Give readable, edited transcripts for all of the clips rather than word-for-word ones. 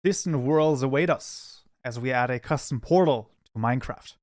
Distant worlds await us as we add a custom portal to Minecraft.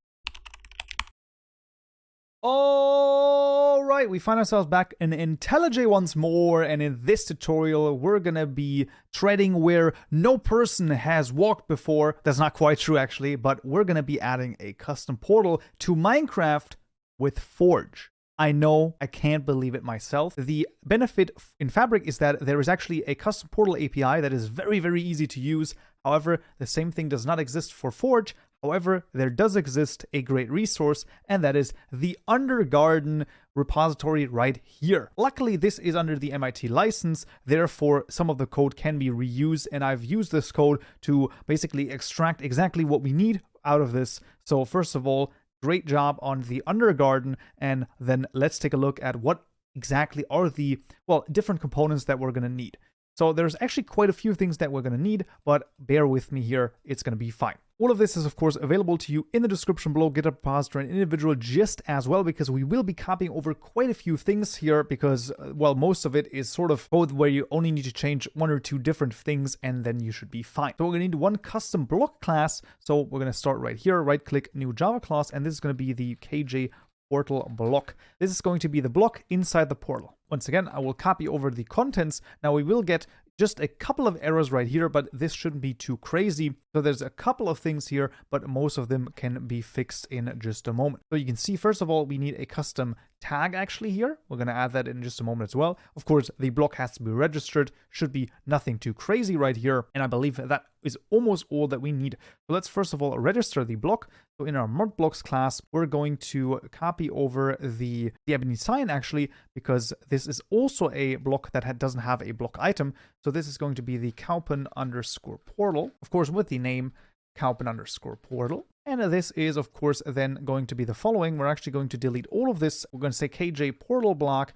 Alright, we find ourselves back in IntelliJ once more, and in this tutorial we're gonna be treading where no person has walked before. That's not quite true actually, but we're gonna be adding a custom portal to Minecraft with Forge. I know, I can't believe it myself. The benefit in Fabric is that there is actually a custom portal API that is very, very easy to use. However, the same thing does not exist for Forge. However, there does exist a great resource, and that is the Undergarden repository right here. Luckily, this is under the MIT license, therefore some of the code can be reused, and I've used this code to basically extract exactly what we need out of this. So first of all, great job on the Undergarden, and then let's take a look at what exactly are the, well, different components that we're going to need. So there's actually quite a few things that we're going to need, but bear with me here, it's going to be fine. All of this is, of course, available to you in the description below, GitHub repository and individual gist as well, because we will be copying over quite a few things here because, well, most of it is sort of code where you only need to change one or two different things and then you should be fine. So we're going to need one custom block class. So we're going to start right here, right click, new Java class, and this is going to be the KJ portal block. This is going to be the block inside the portal. Once again, I will copy over the contents. Now we will get just a couple of errors right here, but this shouldn't be too crazy. So there's a couple of things here, but most of them can be fixed in just a moment. So you can see, first of all, we need a custom tag actually here. We're going to add that in just a moment as well. Of course, the block has to be registered. Should be nothing too crazy right here. And I believe that is almost all that we need. So let's first of all register the block. So in our ModBlocks class, we're going to copy over the ebony sign actually, because this is also a block that doesn't have a block item. So this is going to be the Kaupen_portal, of course, with the name Kaupen_portal. And this is, of course, then going to be the following. We're actually going to delete all of this. We're going to say KJ portal block :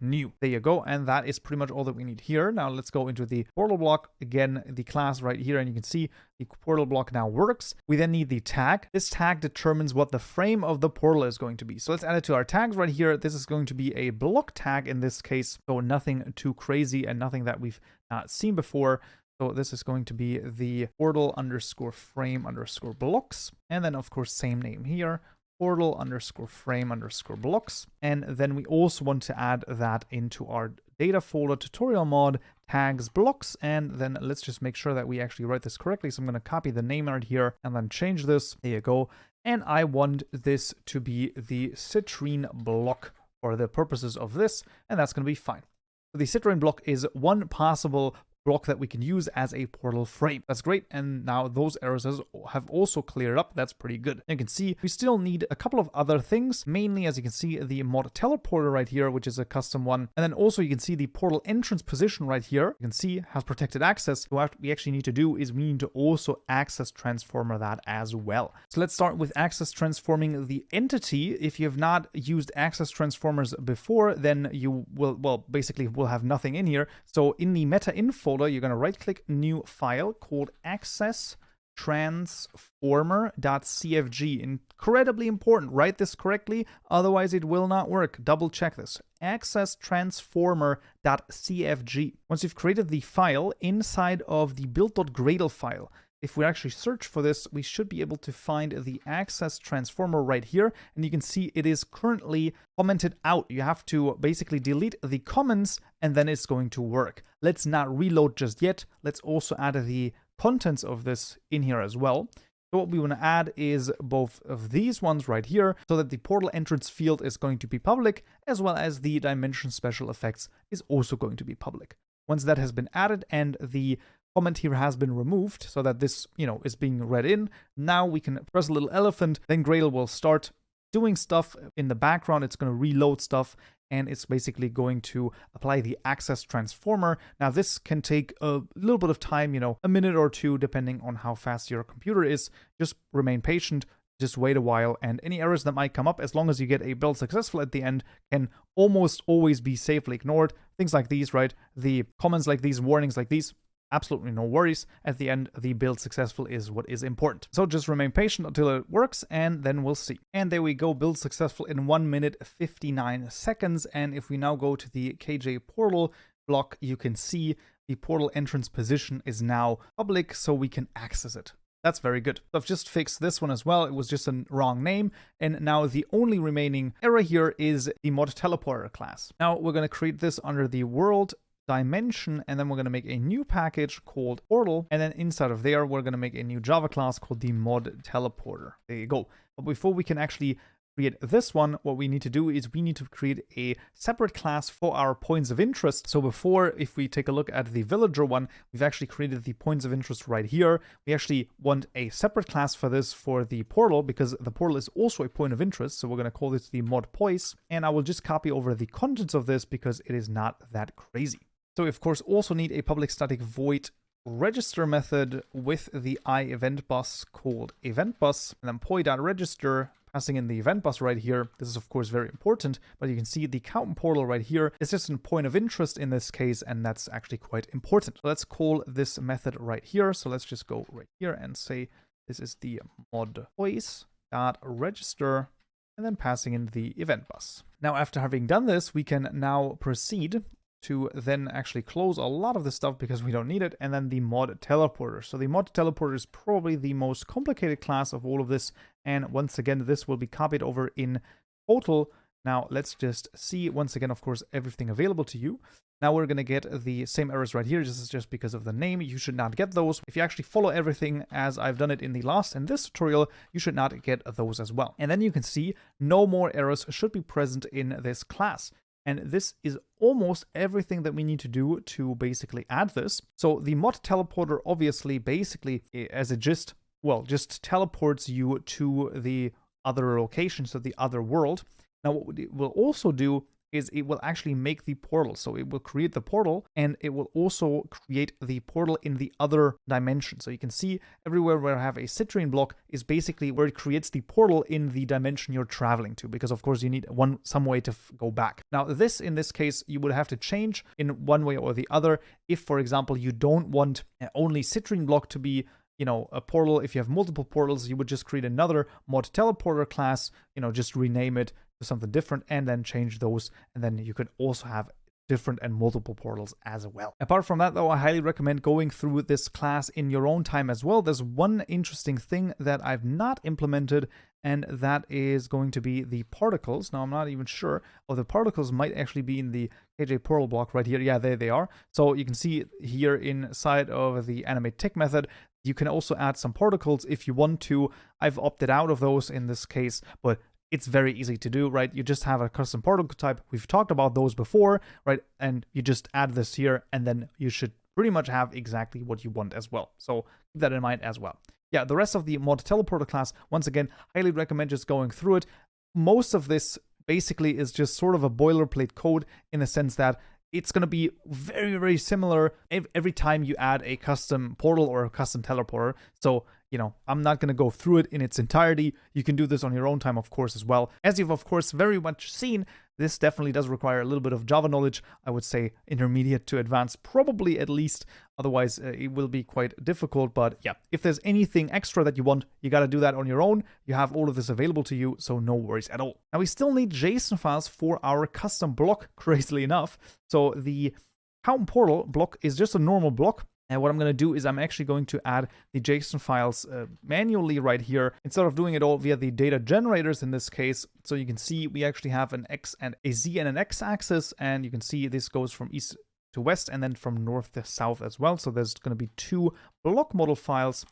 new. There you go. And that is pretty much all that we need here. Now let's go into the portal block. Again, the class right here, and you can see the portal block now works. We then need the tag. This tag determines what the frame of the portal is going to be. So let's add it to our tags right here. This is going to be a block tag in this case. So nothing too crazy and nothing that we've not seen before. So this is going to be the portal_frame_blocks. And then, of course, same name here, portal_frame_blocks. And then we also want to add that into our data folder tutorial mod tags blocks. And then let's just make sure that we actually write this correctly. So I'm going to copy the name right here and then change this. There you go. And I want this to be the citrine block for the purposes of this. And that's going to be fine. So the citrine block is one possible block that we can use as a portal frame. That's great. And now those errors have also cleared up. That's pretty good. You can see we still need a couple of other things, mainly, as you can see, the ModTeleporter right here, which is a custom one. And then also you can see the portal entrance position right here. You can see has protected access. So what we actually need to do is we need to also AccessTransformer that as well. So let's start with access transforming the entity. If you have not used access transformers before, then you will, well, basically will have nothing in here. So in the meta info, you're going to right click new file called AccessTransformer.cfg. Incredibly important. Write this correctly, otherwise it will not work. Double check this. AccessTransformer.cfg. Once you've created the file inside of the build.gradle file, if we actually search for this, we should be able to find the access transformer right here. And you can see it is currently commented out. You have to basically delete the comments and then it's going to work. Let's not reload just yet. Let's also add the contents of this in here as well. So what we want to add is both of these ones right here so that the portal entrance field is going to be public, as well as the dimension special effects is also going to be public. Once that has been added and the comment here has been removed so that this, is being read in, now we can press a little elephant, then Gradle will start doing stuff in the background. It's going to reload stuff, and it's basically going to apply the access transformer. Now this can take a little bit of time, a minute or two, depending on how fast your computer is. Just remain patient. Just wait a while, and any errors that might come up, as long as you get a build successful at the end, can almost always be safely ignored. Things like these, right? The comments like these, warnings like these, absolutely no worries. At the end, the build successful is what is important. So just remain patient until it works, and then we'll see. And there we go, build successful in 1 minute 59 seconds. And if we now go to the KJ portal block, you can see the portal entrance position is now public, so we can access it. That's very good. So I've just fixed this one as well. It was just a wrong name. And now the only remaining error here is the ModTeleporter class. Now we're going to create this under the world dimension, and then we're going to make a new package called portal. And then inside of there, we're going to make a new Java class called the ModTeleporter. There you go. But before we can actually create this one, what we need to do is we need to create a separate class for our points of interest. So before, if we take a look at the villager one, we've actually created the points of interest right here. We actually want a separate class for this for the portal, because the portal is also a point of interest. So we're going to call this the ModPOIs, and I will just copy over the contents of this because it is not that crazy. So we of course also need a public static void register method with the iEvent bus called event bus, and then poi.register, passing in the event bus right here. This is of course very important, but you can see the Kaupenjoe portal right here is just a point of interest in this case, and that's actually quite important. So let's call this method right here. So let's just go right here and say this is the ModPOIs.register, and then passing in the event bus. Now after having done this, we can now proceed to then actually close a lot of the stuff because we don't need it, and then the ModTeleporter. So the ModTeleporter is probably the most complicated class of all of this, and once again this will be copied over in total. Now let's just see once again, of course, everything available to you. Now we're going to get the same errors right here. This is just because of the name. You should not get those. If you actually follow everything as I've done it in the last and this tutorial, you should not get those as well. And then you can see no more errors should be present in this class. And this is almost everything that we need to do to basically add this. So the ModTeleporter obviously basically, as a gist, well, just teleports you to the other location, so the other world. Now what it will also do is it will actually make the portal. So it will create the portal, and it will also create the portal in the other dimension. So you can see everywhere where I have a citrine block is basically where it creates the portal in the dimension you're traveling to, because of course you need some way to go back. Now this, in this case, you would have to change in one way or the other. If, for example, you don't want only citrine block to be, you know, a portal. If you have multiple portals, you would just create another ModTeleporter class, you know, just rename it to something different and then change those, and then you could also have different and multiple portals as well. Apart from that though, I highly recommend going through this class in your own time as well. There's one interesting thing that I've not implemented, and that is going to be the particles. Now I'm not even sure, or the particles might actually be in the KJ portal block right here. Yeah, there they are. So you can see here inside of the animate tick method, you can also add some particles if you want to. I've opted out of those in this case, but it's very easy to do, right? You just have a custom particle type. We've talked about those before, right? And you just add this here, and then you should pretty much have exactly what you want as well. So keep that in mind as well. Yeah, the rest of the ModTeleporter class, once again, highly recommend just going through it. Most of this basically is just sort of a boilerplate code in the sense that it's going to be very, very similar every time you add a custom portal or a custom teleporter. So, you know, I'm not going to go through it in its entirety. You can do this on your own time, of course, as well. As you've, of course, very much seen, this definitely does require a little bit of Java knowledge. I would say intermediate to advanced, probably at least. Otherwise, it will be quite difficult. But yeah, if there's anything extra that you want, you got to do that on your own. You have all of this available to you, so no worries at all. Now, we still need JSON files for our custom block, crazily enough. So the Kaupenjoe portal block is just a normal block. And what I'm going to do is I'm actually going to add the JSON files manually right here, instead of doing it all via the data generators in this case. So you can see we actually have an X and a Z and an X axis, and you can see this goes from east to west and then from north to south as well. So there's going to be 2 block model files.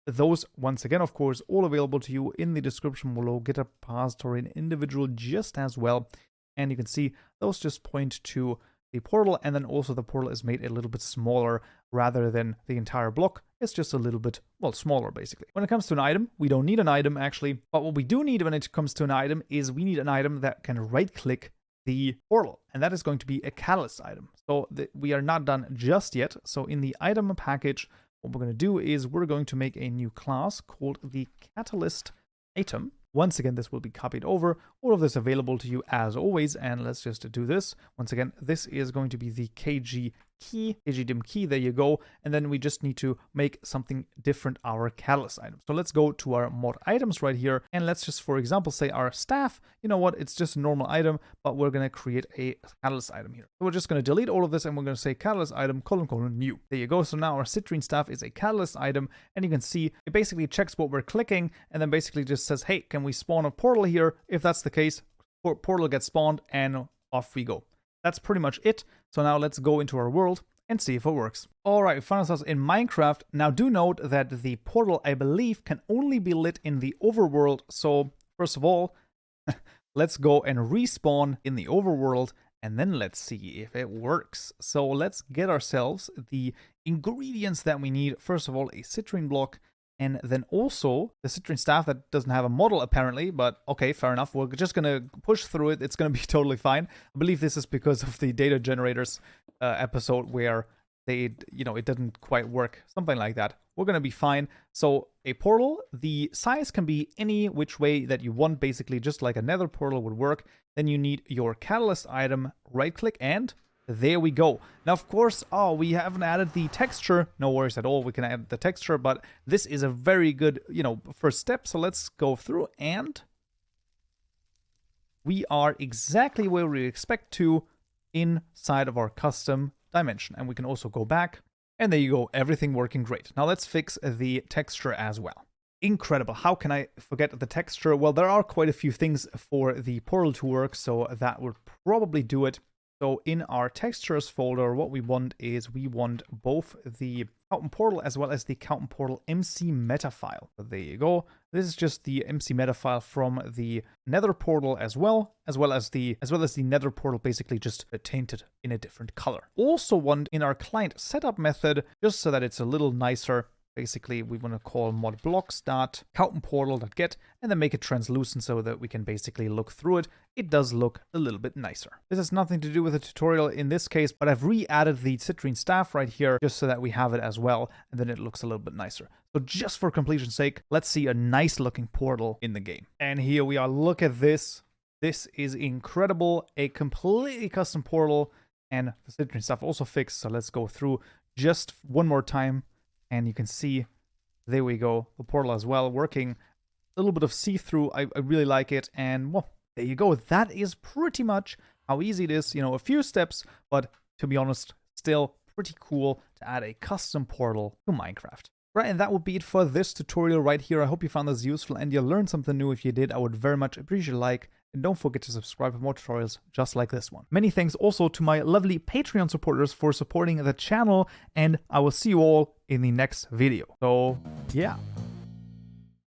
Those, once again, of course, all available to you in the description below. Get a repository and individual just as well. And you can see those just point to the portal, and then also the portal is made a little bit smaller rather than the entire block. It's just a little bit, well, smaller basically. When it comes to an item, we don't need an item actually, but what we do need when it comes to an item is we need an item that can right-click the portal, and that is going to be a catalyst item. So we are not done just yet. So in the item package, what we're going to do is we're going to make a new class called the catalyst item. Once again, this will be copied over, all of this available to you as always, and let's just do this. Once again, this is going to be the KG key, kgdim key, there you go. And then we just need to make something different, our catalyst item. So let's go to our mod items right here. And let's just, for example, say our staff, you know what, it's just a normal item, but we're going to create a catalyst item here. So we're just going to delete all of this and we're going to say catalyst item, : new. There you go. So now our citrine staff is a catalyst item, and you can see it basically checks what we're clicking and then basically just says, hey, can we spawn a portal here? If that's the case, portal gets spawned and off we go. That's pretty much it. So now let's go into our world and see if it works. All right, we found ourselves in Minecraft. Now do note that the portal, I believe, can only be lit in the overworld. So first of all, let's go and respawn in the overworld, and then let's see if it works. So let's get ourselves the ingredients that we need. First of all, a citrine block, and then also the citrine staff that doesn't have a model apparently, but okay, fair enough. We're just gonna push through it. It's gonna be totally fine. I believe this is because of the data generators episode where they, you know, it didn't quite work, something like that. We're gonna be fine. So a portal, the size can be any which way that you want, basically, just like a nether portal would work. Then you need your catalyst item, right click, and there we go. Now, of course, we haven't added the texture. No worries at all. We can add the texture, but this is a very good, you know, first step. So let's go through, and we are exactly where we expect to inside of our custom dimension. And we can also go back, and there you go. Everything working great. Now let's fix the texture as well. Incredible. How can I forget the texture? Well, there are quite a few things for the portal to work, so that would probably do it. So in our textures folder, what we want is we want both the Kaupenportal as well as the Kaupenportal MC meta file. So there you go. This is just the MC meta file from the Nether portal as well as the Nether portal, basically just tainted in a different color. Also want in our client setup method, just so that it's a little nicer. Basically, we want to call modblocks.kaupenportal.get and then make it translucent so that we can basically look through it. It does look a little bit nicer. This has nothing to do with the tutorial in this case, but I've re-added the citrine staff right here just so that we have it as well, and then it looks a little bit nicer. So just for completion's sake, let's see a nice looking portal in the game. And here we are. Look at this. This is incredible. A completely custom portal, and the citrine staff also fixed. So let's go through just one more time. And you can see, there we go, the portal as well, working. A little bit of see-through, I really like it. And, well, there you go. That is pretty much how easy it is. You know, a few steps, but to be honest, still pretty cool to add a custom portal to Minecraft. Right, and that would be it for this tutorial right here. I hope you found this useful and you learned something new. If you did, I would very much appreciate a like. And don't forget to subscribe for more tutorials just like this one. Many thanks also to my lovely Patreon supporters for supporting the channel, and I will see you all in the next video. So, yeah.